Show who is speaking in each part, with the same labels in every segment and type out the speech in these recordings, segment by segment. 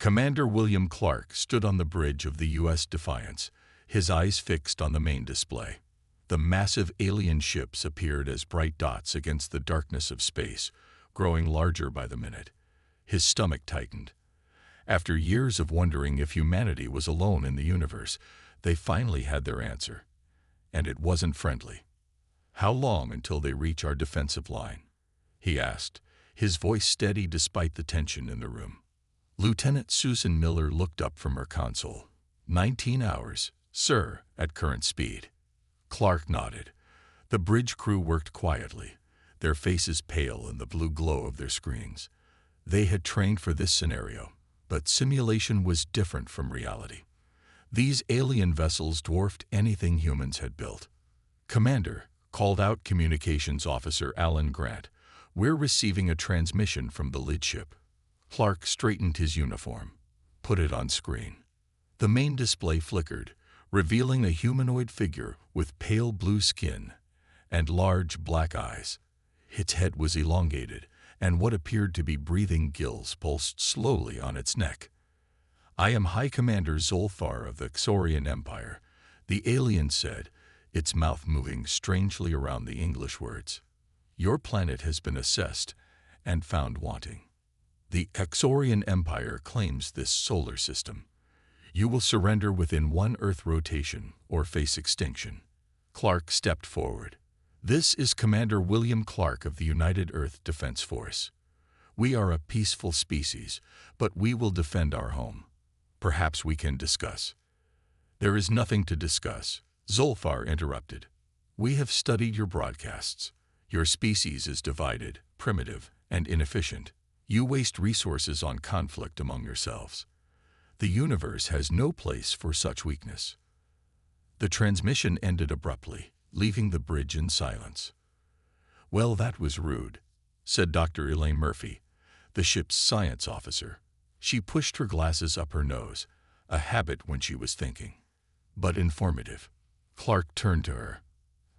Speaker 1: Commander William Clark stood on the bridge of the U.S. Defiance, his eyes fixed on the main display. The massive alien ships appeared as bright dots against the darkness of space, growing larger by the minute. His stomach tightened. After years of wondering if humanity was alone in the universe, they finally had their answer. And it wasn't friendly. "How long until they reach our defensive line?" he asked, his voice steady despite the tension in the room. Lieutenant Susan Miller looked up from her console. 19 hours, sir, at current speed." Clark nodded. The bridge crew worked quietly, their faces pale in the blue glow of their screens. They had trained for this scenario, but simulation was different from reality. These alien vessels dwarfed anything humans had built. "Commander," called out Communications Officer Alan Grant, "we're receiving a transmission from the lead ship." Clark straightened his uniform. "Put it on screen." The main display flickered, revealing a humanoid figure with pale blue skin and large black eyes. Its head was elongated, and what appeared to be breathing gills pulsed slowly on its neck. "I am High Commander Zolfar of the Xorian Empire," the alien said, its mouth moving strangely around the English words. "Your planet has been assessed and found wanting. The Xorian Empire claims this solar system. You will surrender within 1 Earth rotation or face extinction." Clark stepped forward. "This is Commander William Clark of the United Earth Defense Force. We are a peaceful species, but we will defend our home. Perhaps we can discuss." "There is nothing to discuss," Zolfar interrupted. "We have studied your broadcasts. Your species is divided, primitive, and inefficient. You waste resources on conflict among yourselves. The universe has no place for such weakness." The transmission ended abruptly, leaving the bridge in silence. "Well, that was rude," said Dr. Elaine Murphy, the ship's science officer. She pushed her glasses up her nose, a habit when she was thinking. "But informative." Clark turned to her.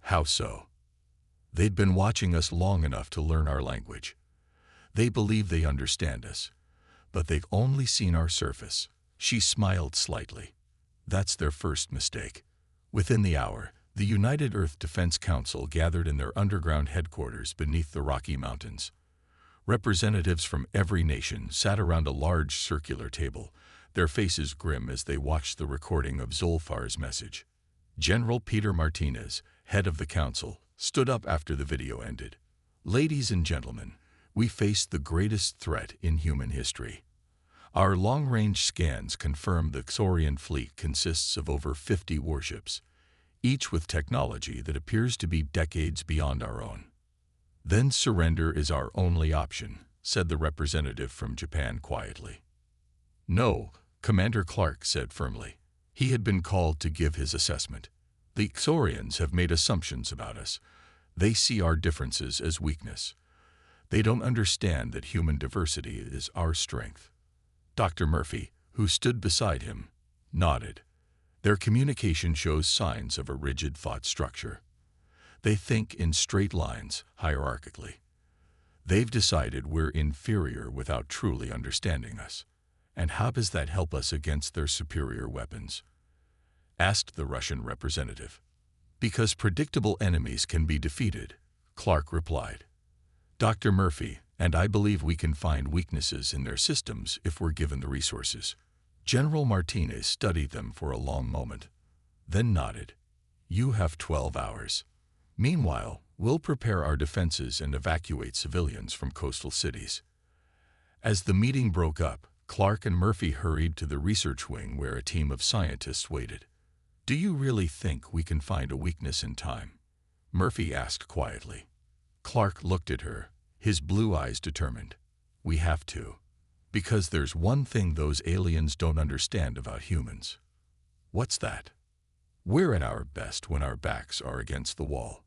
Speaker 1: "How so?" "They'd been watching us long enough to learn our language. They believe they understand us, but they've only seen our surface." She smiled slightly. "That's their first mistake." Within the hour, the United Earth Defense Council gathered in their underground headquarters beneath the Rocky Mountains. Representatives from every nation sat around a large circular table, their faces grim as they watched the recording of Zolfar's message. General Peter Martinez, head of the council, stood up after the video ended. "Ladies and gentlemen, we face the greatest threat in human history. Our long-range scans confirm the Xorian fleet consists of over 50 warships, each with technology that appears to be decades beyond our own. Then surrender is our only option," said the representative from Japan quietly. "No," Commander Clark said firmly. He had been called to give his assessment. "The Xorians have made assumptions about us. They see our differences as weakness. They don't understand that human diversity is our strength." Dr. Murphy, who stood beside him, nodded. "Their communication shows signs of a rigid thought structure. They think in straight lines, hierarchically. They've decided we're inferior without truly understanding us. And how does that help us against their superior weapons?" asked the Russian representative. "Because predictable enemies can be defeated," Clark replied. "Dr. Murphy, and I believe we can find weaknesses in their systems if we're given the resources." General Martinez studied them for a long moment, then nodded. "You have 12 hours. Meanwhile, we'll prepare our defenses and evacuate civilians from coastal cities." As the meeting broke up, Clark and Murphy hurried to the research wing where a team of scientists waited. "Do you really think we can find a weakness in time?" Murphy asked quietly. Clark looked at her, his blue eyes determined. "We have to. Because there's one thing those aliens don't understand about humans." "What's that?" "We're at our best when our backs are against the wall."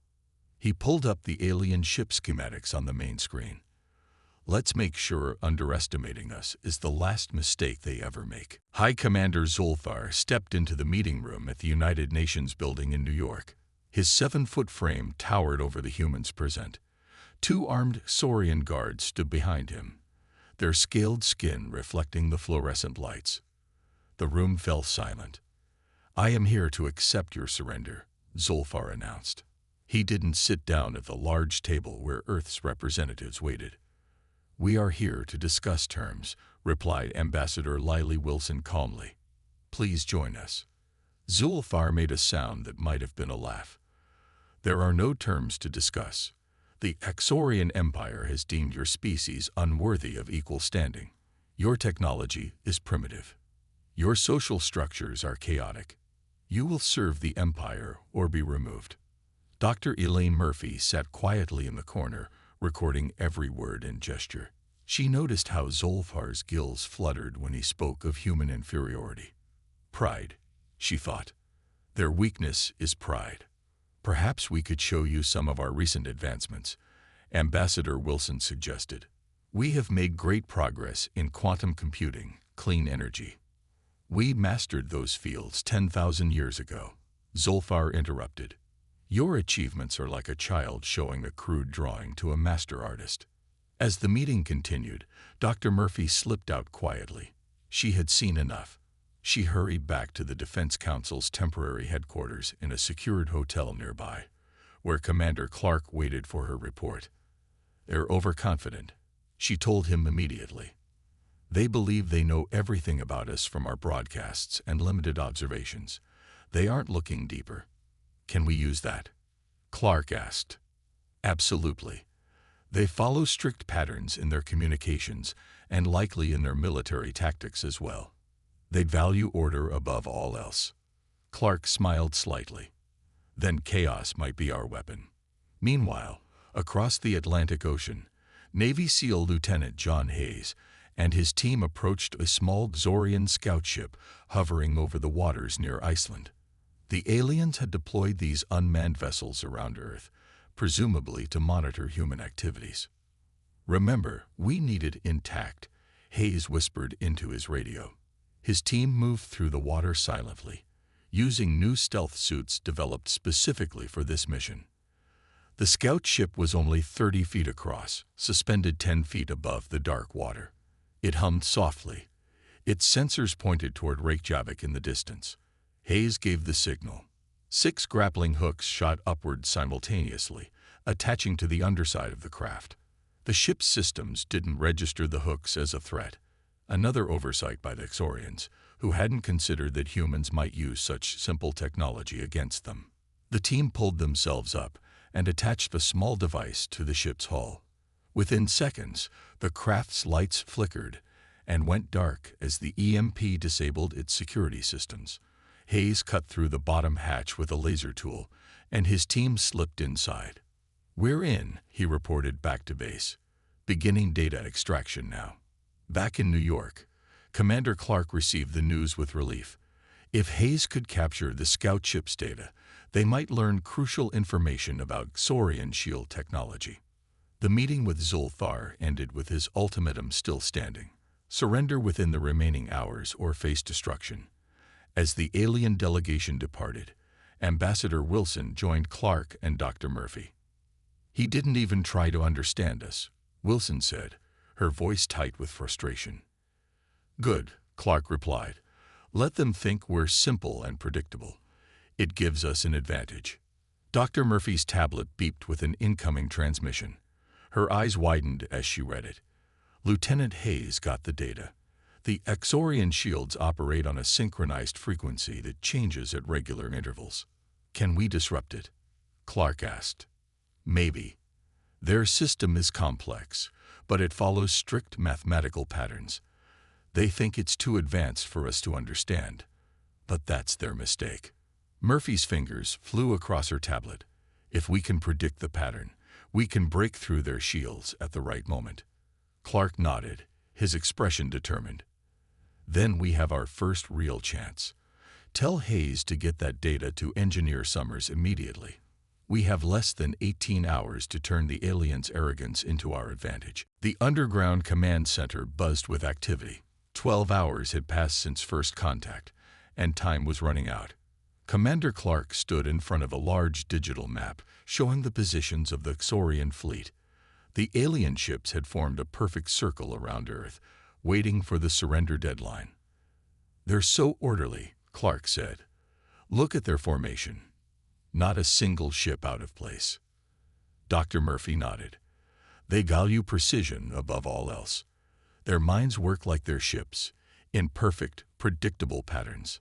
Speaker 1: He pulled up the alien ship schematics on the main screen. "Let's make sure underestimating us is the last mistake they ever make." High Commander Zolfar stepped into the meeting room at the United Nations building in New York. His 7-foot frame towered over the humans present. 2 armed Saurian guards stood behind him. their scaled skin reflecting the fluorescent lights. The room fell silent. "I am here to accept your surrender," Zulfar announced. He didn't sit down at the large table where Earth's representatives waited. "We are here to discuss terms," replied Ambassador Lily Wilson calmly. "Please join us." Zulfar made a sound that might have been a laugh. "There are no terms to discuss. The Exorian Empire has deemed your species unworthy of equal standing. Your technology is primitive. Your social structures are chaotic. You will serve the Empire or be removed." Dr. Elaine Murphy sat quietly in the corner, recording every word and gesture. She noticed how Zulfar's gills fluttered when he spoke of human inferiority. "Pride," she thought. "Their weakness is pride. Perhaps we could show you some of our recent advancements," Ambassador Wilson suggested. "We have made great progress in quantum computing, clean energy." "We mastered those fields 10,000 years ago," Zulfar interrupted. "Your achievements are like a child showing a crude drawing to a master artist." As the meeting continued, Dr. Murphy slipped out quietly. She had seen enough. She hurried back to the Defense Council's temporary headquarters in a secured hotel nearby, where Commander Clark waited for her report. "They're overconfident," she told him immediately. "They believe they know everything about us from our broadcasts and limited observations. They aren't looking deeper." "Can we use that?" Clark asked. "Absolutely. They follow strict patterns in their communications and likely in their military tactics as well. They value order above all else." Clark smiled slightly. "Then chaos might be our weapon." Meanwhile, across the Atlantic Ocean, Navy SEAL Lieutenant John Hayes and his team approached a small Xorian scout ship hovering over the waters near Iceland. The aliens had deployed these unmanned vessels around Earth, presumably to monitor human activities. "Remember, we need it intact," Hayes whispered into his radio. His team moved through the water silently, using new stealth suits developed specifically for this mission. The scout ship was only 30 feet across, suspended 10 feet above the dark water. It hummed softly. Its sensors pointed toward Reykjavik in the distance. Hayes gave the signal. 6 grappling hooks shot upward simultaneously, attaching to the underside of the craft. The ship's systems didn't register the hooks as a threat, another oversight by the Xorians, who hadn't considered that humans might use such simple technology against them. The team pulled themselves up and attached a small device to the ship's hull. Within seconds, the craft's lights flickered and went dark as the EMP disabled its security systems. Hayes cut through the bottom hatch with a laser tool, and his team slipped inside. "We're in," he reported back to base. "Beginning data extraction now." Back in New York, Commander Clark received the news with relief. If Hayes could capture the scout ship's data, they might learn crucial information about Xorian shield technology. The meeting with Zulfar ended with his ultimatum still standing: surrender within the remaining hours or face destruction. As the alien delegation departed, Ambassador Wilson joined Clark and Dr. Murphy. "He didn't even try to understand us," Wilson said, her voice tight with frustration. "Good," Clark replied. "Let them think we're simple and predictable. It gives us an advantage." Dr. Murphy's tablet beeped with an incoming transmission. Her eyes widened as she read it. Lieutenant Hayes got the data. "The Exorian shields operate on a synchronized frequency that changes at regular intervals." "Can we disrupt it?" Clark asked. "Maybe. Their system is complex, but it follows strict mathematical patterns. They think it's too advanced for us to understand, but that's their mistake." Murphy's fingers flew across her tablet. "If we can predict the pattern, we can break through their shields at the right moment." Clark nodded, his expression determined. "Then we have our first real chance. Tell Hayes to get that data to Engineer Summers immediately. We have less than 18 hours to turn the aliens' arrogance into our advantage." The underground command center buzzed with activity. 12 hours had passed since first contact, and time was running out. Commander Clark stood in front of a large digital map showing the positions of the Xorian fleet. The alien ships had formed a perfect circle around Earth, waiting for the surrender deadline. "They're so orderly," Clark said. "Look at their formation. Not a single ship out of place." Dr. Murphy nodded. "They value precision above all else. Their minds work like their ships, in perfect, predictable patterns.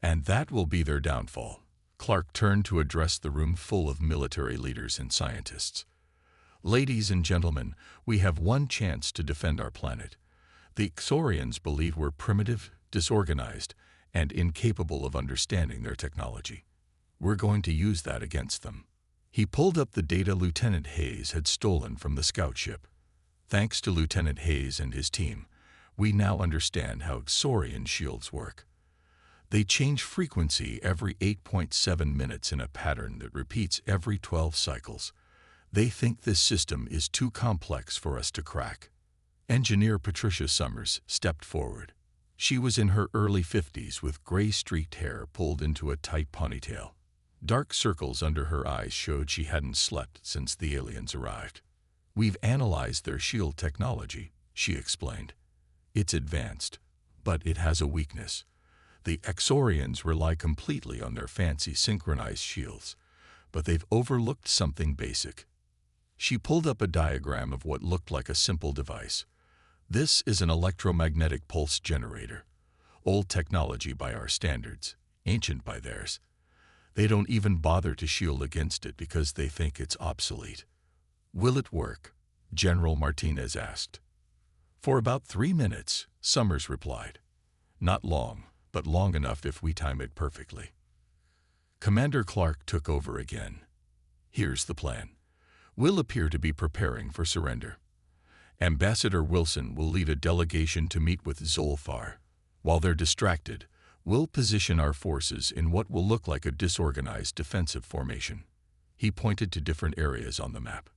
Speaker 1: And that will be their downfall." Clark turned to address the room full of military leaders and scientists. "Ladies and gentlemen, we have one chance to defend our planet. The Xorians believe we're primitive, disorganized, and incapable of understanding their technology. We're going to use that against them." He pulled up the data Lieutenant Hayes had stolen from the scout ship. "Thanks to Lieutenant Hayes and his team, we now understand how Xorian shields work. They change frequency every 8.7 minutes in a pattern that repeats every 12 cycles. They think this system is too complex for us to crack." Engineer Patricia Summers stepped forward. She was in her early 50s with gray-streaked hair pulled into a tight ponytail. Dark circles under her eyes showed she hadn't slept since the aliens arrived. "We've analyzed their shield technology," she explained. "It's advanced, but it has a weakness. The Xorians rely completely on their fancy synchronized shields, but they've overlooked something basic." She pulled up a diagram of what looked like a simple device. "This is an electromagnetic pulse generator. Old technology by our standards, ancient by theirs. They don't even bother to shield against it because they think it's obsolete." "Will it work?" General Martinez asked. "For about 3 minutes," Summers replied. "Not long, but long enough if we time it perfectly." Commander Clark took over again. "Here's the plan. We'll appear to be preparing for surrender. Ambassador Wilson will lead a delegation to meet with Zolfar. While they're distracted, we'll position our forces in what will look like a disorganized defensive formation." He pointed to different areas on the map.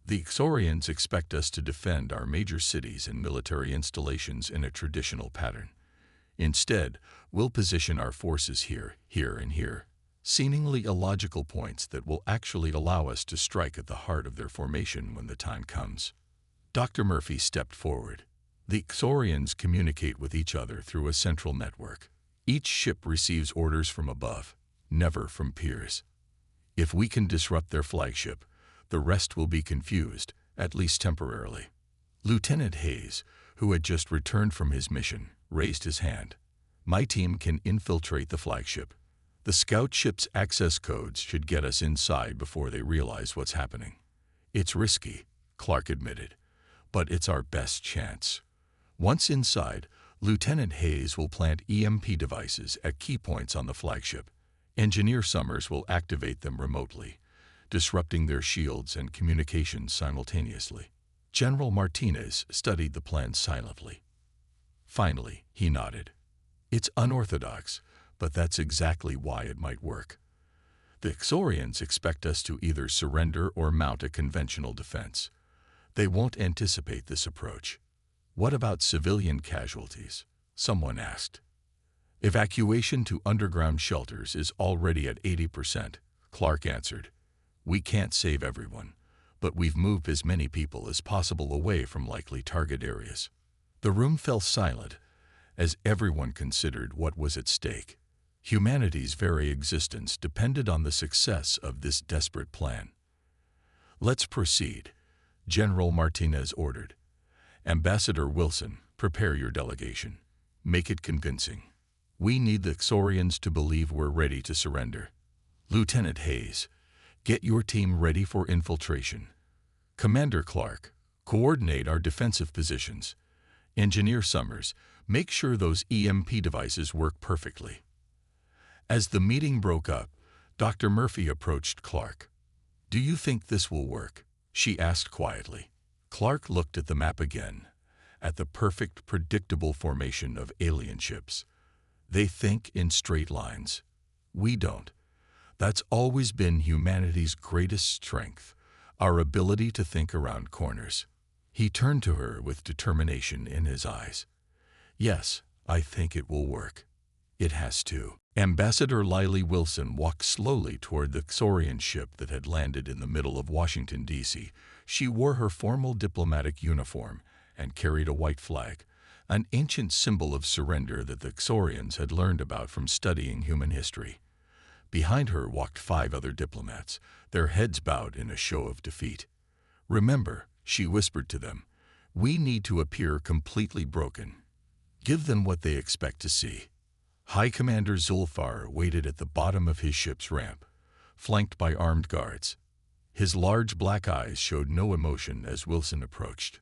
Speaker 1: "The Xorians expect us to defend our major cities and military installations in a traditional pattern. Instead, we'll position our forces here, here, and here, seemingly illogical points that will actually allow us to strike at the heart of their formation when the time comes." Dr. Murphy stepped forward. "The Xorians communicate with each other through a central network. Each ship receives orders from above, never from peers. If we can disrupt their flagship, the rest will be confused, at least temporarily." Lieutenant Hayes, who had just returned from his mission, raised his hand. "My team can infiltrate the flagship. The scout ship's access codes should get us inside before they realize what's happening." "It's risky," Clark admitted, "but it's our best chance." Once inside, Lieutenant Hayes will plant EMP devices at key points on the flagship. Engineer Summers will activate them remotely, disrupting their shields and communications simultaneously. General Martinez studied the plan silently. Finally, he nodded. "It's unorthodox, but that's exactly why it might work. The Xorians expect us to either surrender or mount a conventional defense. They won't anticipate this approach." "What about civilian casualties?" someone asked. "Evacuation to underground shelters is already at 80%, Clark answered. "We can't save everyone, but we've moved as many people as possible away from likely target areas." The room fell silent as everyone considered what was at stake. Humanity's very existence depended on the success of this desperate plan. "Let's proceed," General Martinez ordered. "Ambassador Wilson, prepare your delegation. Make it convincing. We need the Xorians to believe we're ready to surrender. Lieutenant Hayes, get your team ready for infiltration. Commander Clark, coordinate our defensive positions. Engineer Summers, make sure those EMP devices work perfectly." As the meeting broke up, Dr. Murphy approached Clark. "Do you think this will work?" she asked quietly. Clark looked at the map again, at the perfect, predictable formation of alien ships. "They think in straight lines. We don't. That's always been humanity's greatest strength, our ability to think around corners." He turned to her with determination in his eyes. "Yes, I think it will work. It has to. Ambassador Lily Wilson walked slowly toward the Xorian ship that had landed in the middle of Washington, D.C. She wore her formal diplomatic uniform and carried a white flag, an ancient symbol of surrender that the Xorians had learned about from studying human history. Behind her walked 5 other diplomats, their heads bowed in a show of defeat. "Remember," she whispered to them, "we need to appear completely broken. Give them what they expect to see." High Commander Zulfar waited at the bottom of his ship's ramp, flanked by armed guards. His large black eyes showed no emotion as Wilson approached.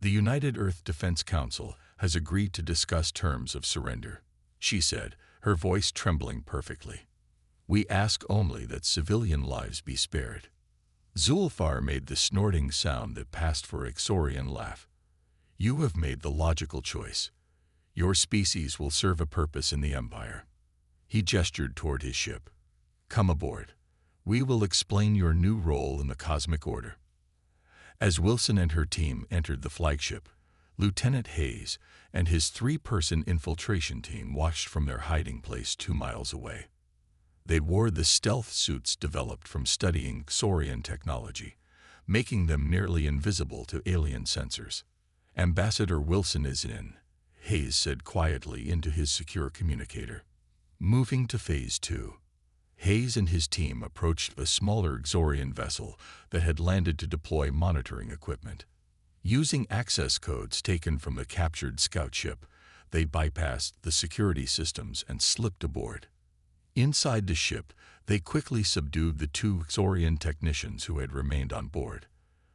Speaker 1: "The United Earth Defense Council has agreed to discuss terms of surrender," she said, her voice trembling perfectly. "We ask only that civilian lives be spared." Zulfar made the snorting sound that passed for a Xorian laugh. "You have made the logical choice. Your species will serve a purpose in the Empire." He gestured toward his ship. "Come aboard. We will explain your new role in the cosmic order." As Wilson and her team entered the flagship, Lieutenant Hayes and his 3-person infiltration team watched from their hiding place 2 miles away. They wore the stealth suits developed from studying Xorian technology, making them nearly invisible to alien sensors. "Ambassador Wilson is in," Hayes said quietly into his secure communicator. Moving to Phase 2. Hayes and his team approached a smaller Xorian vessel that had landed to deploy monitoring equipment. Using access codes taken from the captured scout ship, they bypassed the security systems and slipped aboard. Inside the ship, they quickly subdued the 2 Xorian technicians who had remained on board.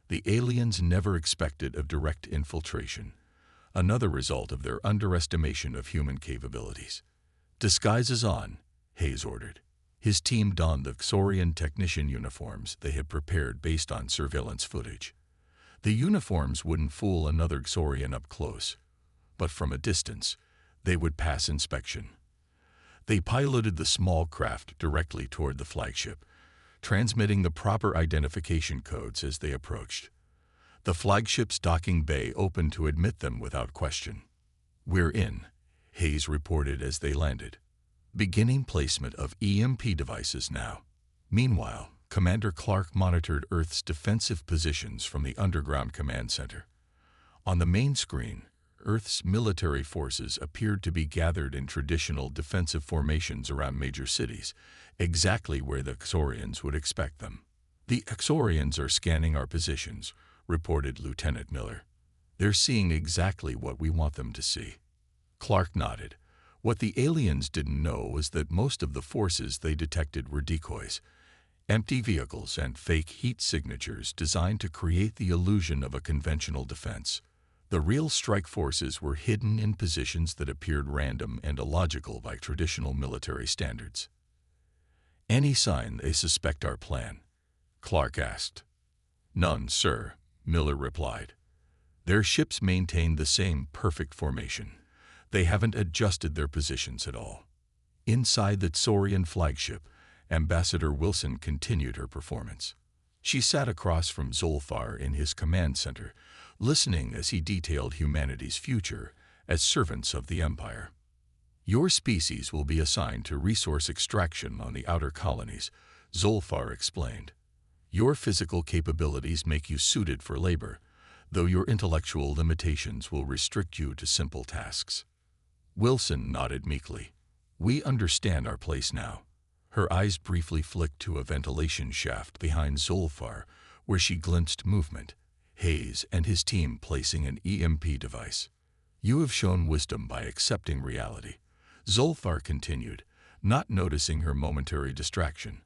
Speaker 1: The aliens never expected a direct infiltration, another result of their underestimation of human capabilities. "Disguises on," Hayes ordered. His team donned the Xorian technician uniforms they had prepared based on surveillance footage. The uniforms wouldn't fool another Xorian up close, but from a distance, they would pass inspection. They piloted the small craft directly toward the flagship, transmitting the proper identification codes as they approached. The flagship's docking bay opened to admit them without question. "We're in," Hayes reported as they landed. "Beginning placement of EMP devices now." Meanwhile, Commander Clark monitored Earth's defensive positions from the underground command center. On the main screen, Earth's military forces appeared to be gathered in traditional defensive formations around major cities, exactly where the Xorians would expect them. "The Xorians are scanning our positions," reported Lieutenant Miller. "They're seeing exactly what we want them to see." Clark nodded. What the aliens didn't know was that most of the forces they detected were decoys, empty vehicles and fake heat signatures designed to create the illusion of a conventional defense. The real strike forces were hidden in positions that appeared random and illogical by traditional military standards. "Any sign they suspect our plan?" Clark asked. "None, sir," Miller replied. "Their ships maintain the same perfect formation. They haven't adjusted their positions at all." Inside the Xorian flagship, Ambassador Wilson continued her performance. She sat across from Zulfar in his command center, listening as he detailed humanity's future as servants of the Empire. "Your species will be assigned to resource extraction on the outer colonies," Zulfar explained. "Your physical capabilities make you suited for labor, though your intellectual limitations will restrict you to simple tasks." Wilson nodded meekly. "We understand our place now." Her eyes briefly flicked to a ventilation shaft behind Zulfar, where she glimpsed movement, Hayes and his team placing an EMP device. "You have shown wisdom by accepting reality," Zulfar continued, not noticing her momentary distraction.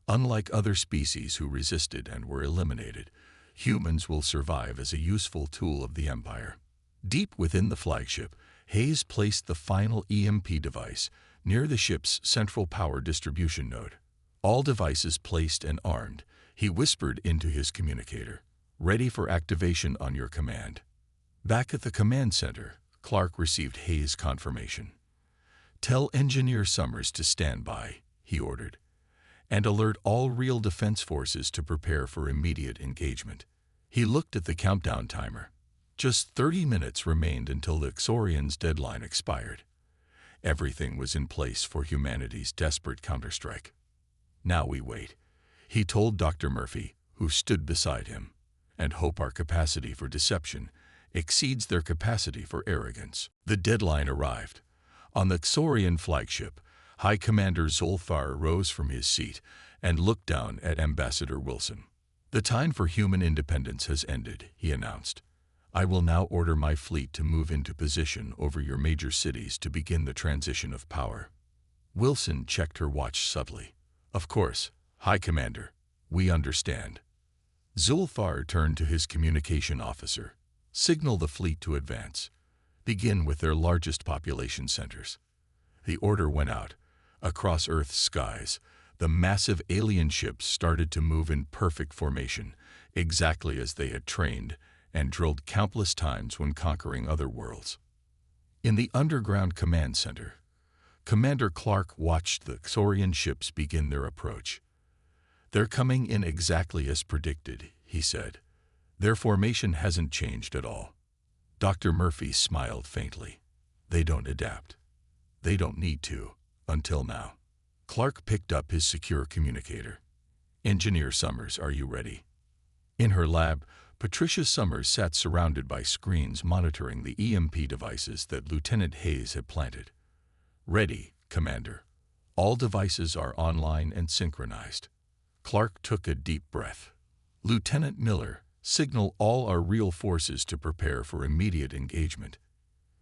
Speaker 1: "Unlike other species who resisted and were eliminated, humans will survive as a useful tool of the Empire." Deep within the flagship, Hayes placed the final EMP device near the ship's central power distribution node. "All devices placed and armed," he whispered into his communicator. "Ready for activation on your command." Back at the command center, Clark received Hayes' confirmation. "Tell Engineer Summers to stand by," he ordered, "and alert all real defense forces to prepare for immediate engagement." He looked at the countdown timer. Just 30 minutes remained until the Xorians' deadline expired. Everything was in place for humanity's desperate counterstrike. Now we wait, he told Dr. Murphy, who stood beside him, and hope our capacity for deception exceeds their capacity for arrogance. The deadline arrived. On the Xorian flagship, High Commander Zolfar rose from his seat and looked down at Ambassador Wilson. The time for human independence has ended, he announced. I will now order my fleet to move into position over your major cities to begin the transition of power. Wilson checked her watch subtly. Of course, High Commander, we understand. Zulfar turned to his communication officer. Signal the fleet to advance. Begin with their largest population centers. The order went out. Across Earth's skies, the massive alien ships started to move in perfect formation, exactly as they had trained and drilled countless times when conquering other worlds. In the underground command center, Commander Clark watched the Xorian ships begin their approach. They're coming in exactly as predicted, he said. Their formation hasn't changed at all. Dr. Murphy smiled faintly. They don't adapt. They don't need to, until now. Clark picked up his secure communicator. Engineer Summers, are you ready? In her lab, Patricia Summers sat surrounded by screens monitoring the EMP devices that Lieutenant Hayes had planted. Ready, Commander. All devices are online and synchronized. Clark took a deep breath. Lieutenant Miller, signal all our real forces to prepare for immediate engagement.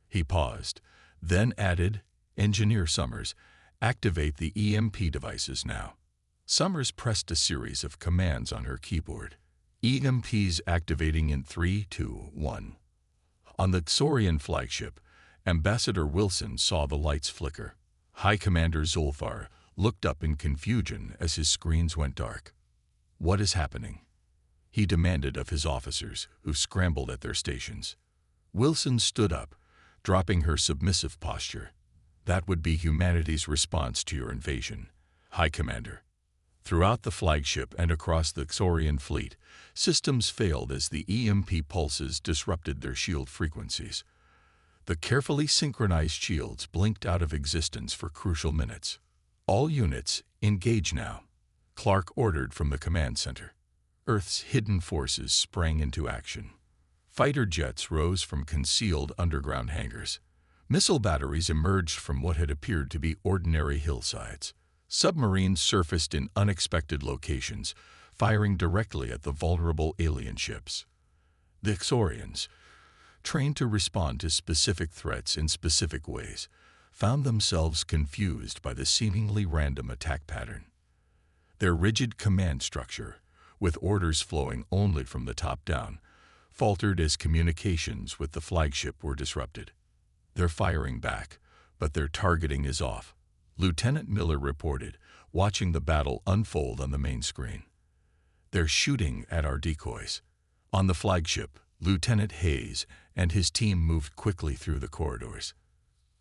Speaker 1: He paused, then added, Engineer Summers, activate the EMP devices now. Summers pressed a series of commands on her keyboard. EMPs activating in 3, 2, 1. On the Xorian flagship, Ambassador Wilson saw the lights flicker. High Commander Zulfar looked up in confusion as his screens went dark. What is happening? He demanded of his officers, who scrambled at their stations. Wilson stood up, dropping her submissive posture. That would be humanity's response to your invasion, High Commander. Throughout the flagship and across the Xorian fleet, systems failed as the EMP pulses disrupted their shield frequencies. The carefully synchronized shields blinked out of existence for crucial minutes. All units, engage now, Clark ordered from the command center. Earth's hidden forces sprang into action. Fighter jets rose from concealed underground hangars. Missile batteries emerged from what had appeared to be ordinary hillsides. Submarines surfaced in unexpected locations, firing directly at the vulnerable alien ships. The Xorians, trained to respond to specific threats in specific ways, found themselves confused by the seemingly random attack pattern. Their rigid command structure, with orders flowing only from the top down, faltered as communications with the flagship were disrupted. They're firing back, but their targeting is off, Lieutenant Miller reported, watching the battle unfold on the main screen. They're shooting at our decoys. On the flagship, Lieutenant Hayes and his team moved quickly through the corridors.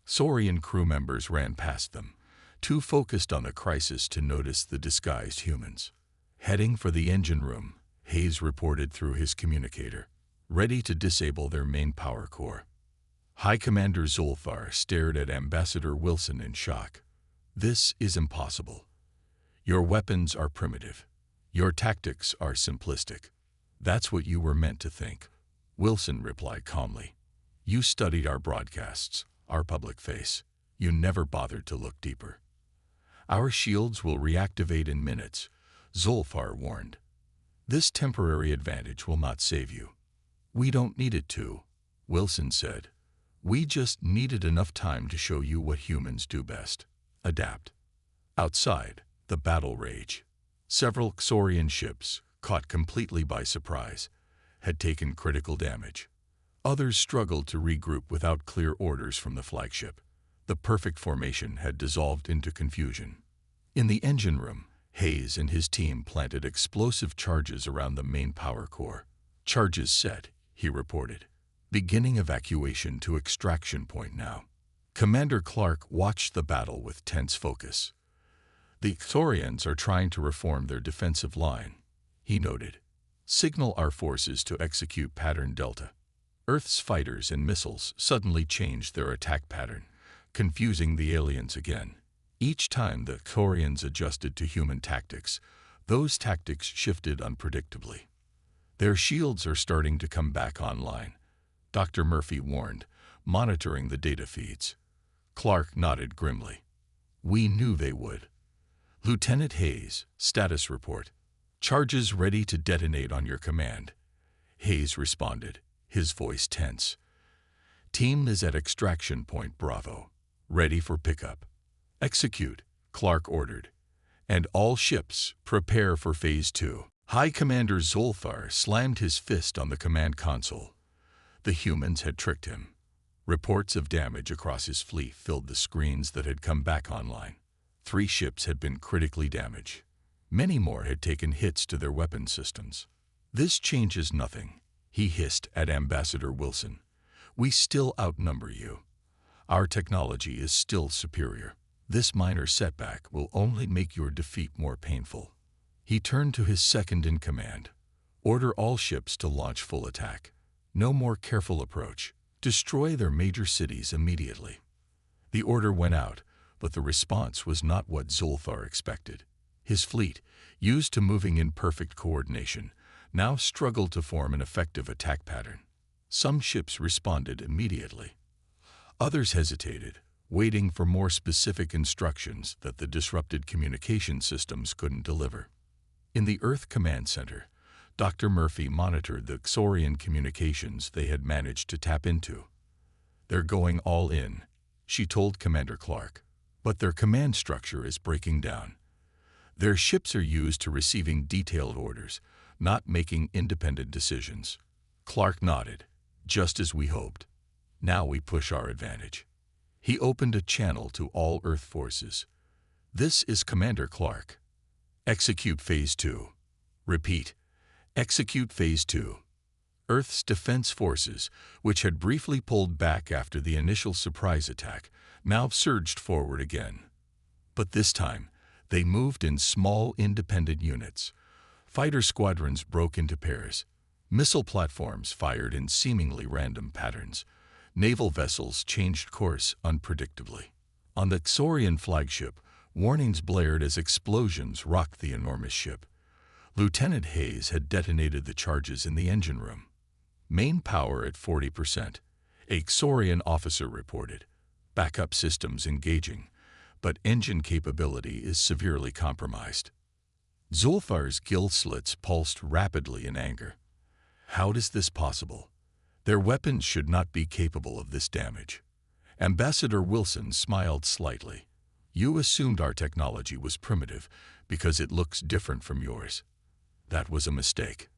Speaker 1: Saurian crew members ran past them, too focused on the crisis to notice the disguised humans. Heading for the engine room, Hayes reported through his communicator, ready to disable their main power core. High Commander Zulfar stared at Ambassador Wilson in shock. This is impossible. Your weapons are primitive. Your tactics are simplistic. That's what you were meant to think. Wilson replied calmly. You studied our broadcasts, our public face. You never bothered to look deeper. Our shields will reactivate in minutes, Zulfar warned. This temporary advantage will not save you. We don't need it to, Wilson said. We just needed enough time to show you what humans do best. Adapt. Outside, the battle rage. Several Xorian ships, caught completely by surprise, had taken critical damage. Others struggled to regroup without clear orders from the flagship. The perfect formation had dissolved into confusion. In the engine room, Hayes and his team planted explosive charges around the main power core. Charges set, he reported. Beginning evacuation to extraction point now. Commander Clark watched the battle with tense focus. The Xorians are trying to reform their defensive line, he noted. Signal our forces to execute Pattern Delta. Earth's fighters and missiles suddenly changed their attack pattern, confusing the aliens again. Each time the Quarians adjusted to human tactics, those tactics shifted unpredictably. Their shields are starting to come back online, Dr. Murphy warned, monitoring the data feeds. Clark nodded grimly. We knew they would. Lieutenant Hayes, status report. Charges ready to detonate on your command. Hayes responded, his voice tense. Team is at extraction point Bravo, ready for pickup. Execute, Clark ordered. And all ships, prepare for Phase 2. High Commander Zolfar slammed his fist on the command console. The humans had tricked him. Reports of damage across his fleet filled the screens that had come back online. 3 ships had been critically damaged. Many more had taken hits to their weapon systems. This changes nothing, he hissed at Ambassador Wilson. We still outnumber you. Our technology is still superior. This minor setback will only make your defeat more painful. He turned to his second-in-command. Order all ships to launch full attack. No more careful approach. Destroy their major cities immediately. The order went out, but the response was not what Zolfar expected. His fleet, used to moving in perfect coordination, now struggled to form an effective attack pattern. Some ships responded immediately. Others hesitated, waiting for more specific instructions that the disrupted communication systems couldn't deliver. In the Earth Command Center, Dr. Murphy monitored the Xorian communications they had managed to tap into. They're going all in, she told Commander Clark, but their command structure is breaking down. Their ships are used to receiving detailed orders, not making independent decisions. Clark nodded, just as we hoped. Now we push our advantage. He opened a channel to all Earth forces. This is Commander Clark. Execute Phase 2. Repeat. Execute Phase 2. Earth's defense forces, which had briefly pulled back after the initial surprise attack, now surged forward again. But this time, they moved in small independent units. Fighter squadrons broke into pairs. Missile platforms fired in seemingly random patterns. Naval vessels changed course unpredictably. On the Xorian flagship, warnings blared as explosions rocked the enormous ship. Lieutenant Hayes had detonated the charges in the engine room. Main power at 40%, a Xorian officer reported. Backup systems engaging, but engine capability is severely compromised. Zolfar's gill slits pulsed rapidly in anger. How is this possible? Their weapons should not be capable of this damage. Ambassador Wilson smiled slightly. You assumed our technology was primitive because it looks different from yours. That was a mistake.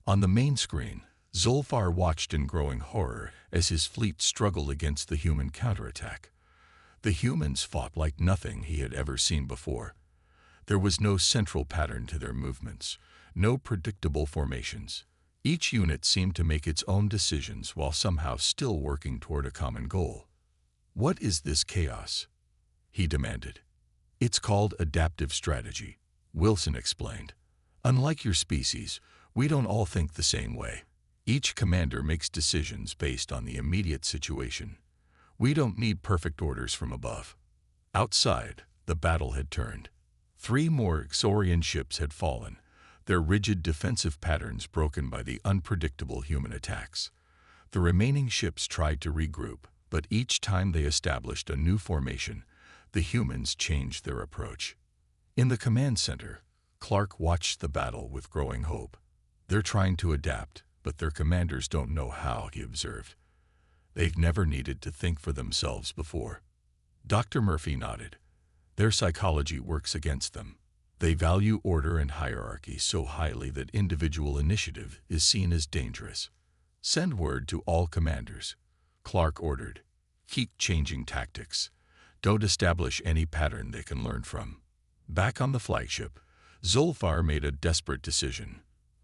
Speaker 1: On the main screen, Zolfar watched in growing horror as his fleet struggled against the human counterattack. The humans fought like nothing he had ever seen before. There was no central pattern to their movements, no predictable formations. Each unit seemed to make its own decisions while somehow still working toward a common goal. What is this chaos? He demanded. It's called adaptive strategy, Wilson explained. Unlike your species, we don't all think the same way. Each commander makes decisions based on the immediate situation. We don't need perfect orders from above. Outside, the battle had turned. 3 more Xorian ships had fallen, their rigid defensive patterns broken by the unpredictable human attacks. The remaining ships tried to regroup, but each time they established a new formation, the humans changed their approach. In the command center, Clark watched the battle with growing hope. They're trying to adapt, but their commanders don't know how, he observed. They've never needed to think for themselves before. Dr. Murphy nodded. Their psychology works against them. They value order and hierarchy so highly that individual initiative is seen as dangerous. Send word to all commanders, Clark ordered. Keep changing tactics. Don't establish any pattern they can learn from. Back on the flagship, Zolfar made a desperate decision.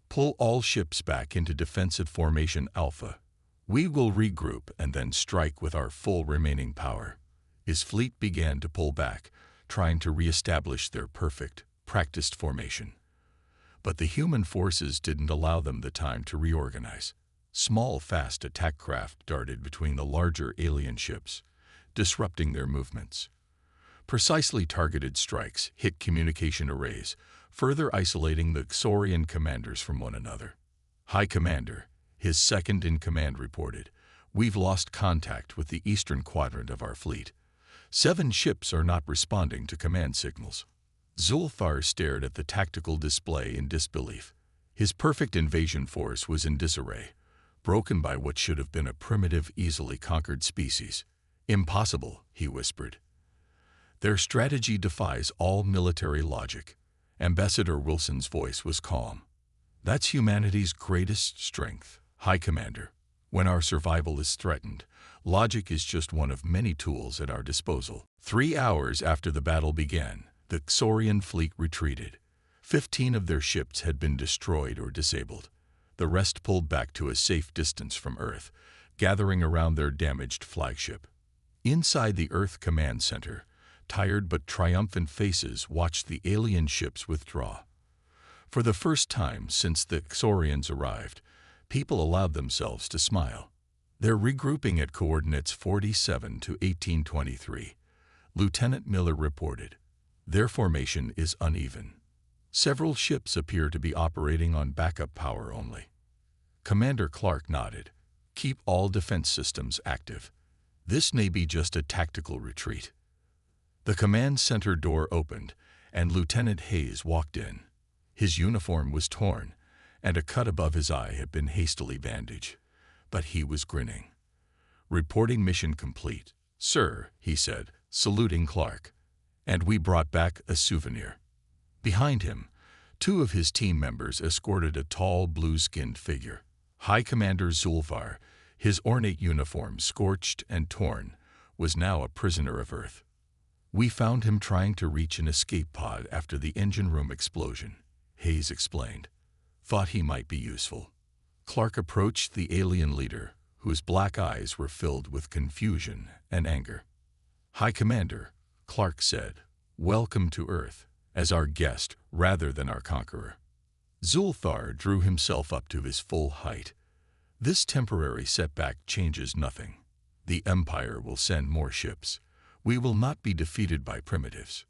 Speaker 1: Pull all ships back into defensive formation Alpha. We will regroup and then strike with our full remaining power. His fleet began to pull back, trying to reestablish their perfect, practiced formation. But the human forces didn't allow them the time to reorganize. Small, fast attack craft darted between the larger alien ships. disrupting their movements. Precisely targeted strikes hit communication arrays, further isolating the Xorian commanders from one another. High Commander, his second-in-command reported, "We've lost contact with the eastern quadrant of our fleet. 7 ships are not responding to command signals." Zulfar stared at the tactical display in disbelief. His perfect invasion force was in disarray, broken by what should have been a primitive, easily conquered species. "Impossible," he whispered. "Their strategy defies all military logic." Ambassador Wilson's voice was calm. "That's humanity's greatest strength, High Commander. When our survival is threatened, logic is just one of many tools at our disposal." 3 hours after the battle began, the Xorian fleet retreated. 15 of their ships had been destroyed or disabled. The rest pulled back to a safe distance from Earth, gathering around their damaged flagship. Inside the Earth Command Center, tired but triumphant faces watched the alien ships withdraw. For the first time since the Xorians arrived, people allowed themselves to smile. "They're regrouping at coordinates 47 to 1823, Lieutenant Miller reported. "Their formation is uneven. Several ships appear to be operating on backup power only." Commander Clark nodded. "Keep all defense systems active. This may be just a tactical retreat." The command center door opened, and Lieutenant Hayes walked in. His uniform was torn, and a cut above his eye had been hastily bandaged. But he was grinning. "Reporting mission complete, sir," he said, saluting Clark. "And we brought back a souvenir." Behind him, 2 of his team members escorted a tall, blue-skinned figure. High Commander Zulfar, his ornate uniform scorched and torn, was now a prisoner of Earth. "We found him trying to reach an escape pod after the engine room explosion," Hayes explained. "Thought he might be useful." Clark approached the alien leader, whose black eyes were filled with confusion and anger. "High Commander," Clark said, "welcome to Earth, as our guest rather than our conqueror." Zulfar drew himself up to his full height. "This temporary setback changes nothing. The Empire will send more ships. We will not be defeated by primitives."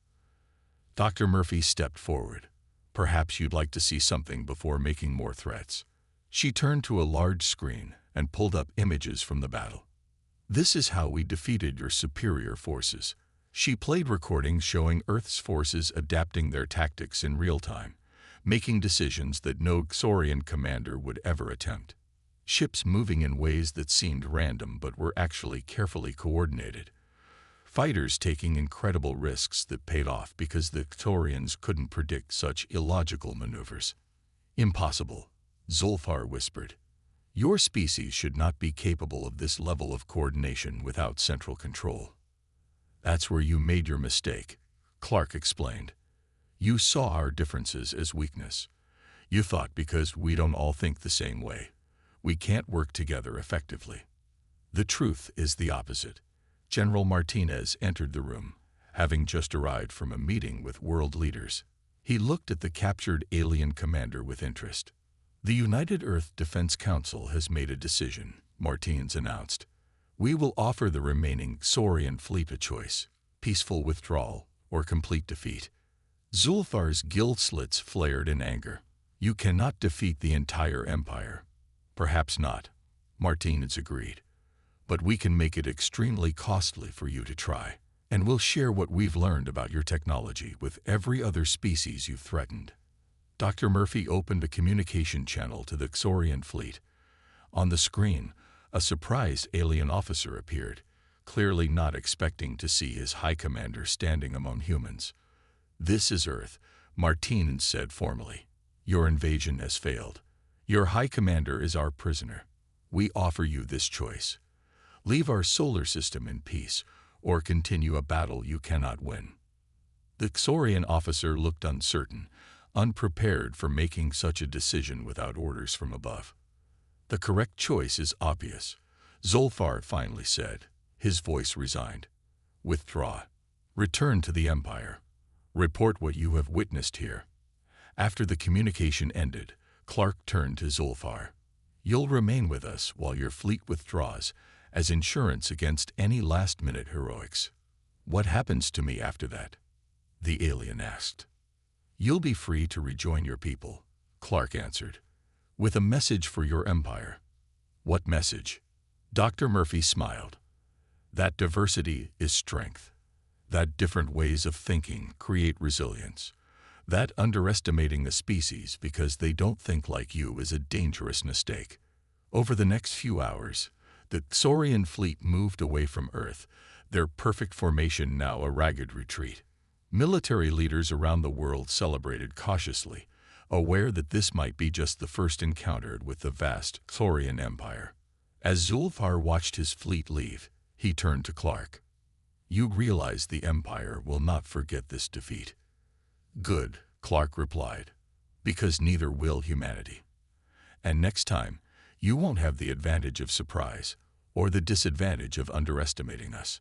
Speaker 1: Dr. Murphy stepped forward. "Perhaps you'd like to see something before making more threats." She turned to a large screen and pulled up images from the battle. "This is how we defeated your superior forces." She played recordings showing Earth's forces adapting their tactics in real time, making decisions that no Xorian commander would ever attempt. Ships moving in ways that seemed random but were actually carefully coordinated. Fighters taking incredible risks that paid off because the Xorians couldn't predict such illogical maneuvers. "Impossible," Zulfar whispered. "Your species should not be capable of this level of coordination without central control." "That's where you made your mistake," Clark explained. "You saw our differences as weakness. You thought because we don't all think the same way, we can't work together effectively. The truth is the opposite." General Martinez entered the room, having just arrived from a meeting with world leaders. He looked at the captured alien commander with interest. "The United Earth Defense Council has made a decision," Martinez announced. "We will offer the remaining Xorian fleet a choice: peaceful withdrawal or complete defeat." Zulfar's gill slits flared in anger. "You cannot defeat the entire empire." "Perhaps not," Martinez agreed. "But we can make it extremely costly for you to try, and we'll share what we've learned about your technology with every other species you've threatened." Dr. Murphy opened a communication channel to the Xorian fleet. On the screen, a surprised alien officer appeared, clearly not expecting to see his High Commander standing among humans. "This is Earth," Martinez said formally. "Your invasion has failed. Your High Commander is our prisoner. We offer you this choice: leave our solar system in peace, or continue a battle you cannot win." The Xorian officer looked uncertain, unprepared for making such a decision without orders from above. "The correct choice is obvious," Zulfar finally said, his voice resigned. "Withdraw. Return to the Empire. Report what you have witnessed here." After the communication ended, Clark turned to Zulfar. "You'll remain with us while your fleet withdraws, as insurance against any last-minute heroics. "What happens to me after that?" the alien asked. "You'll be free to rejoin your people," Clark answered, "with a message for your empire." "What message?" Dr. Murphy smiled. "That diversity is strength. That different ways of thinking create resilience. That underestimating a species because they don't think like you is a dangerous mistake." Over the next few hours, the Saurian fleet moved away from Earth, their perfect formation now a ragged retreat. Military leaders around the world celebrated cautiously, aware that this might be just the first encounter with the vast Saurian Empire. As Zulfar watched his fleet leave, he turned to Clark. "You realize the Empire will not forget this defeat." "Good," Clark replied, "because neither will humanity. And next time, you won't have the advantage of surprise or the disadvantage of underestimating us."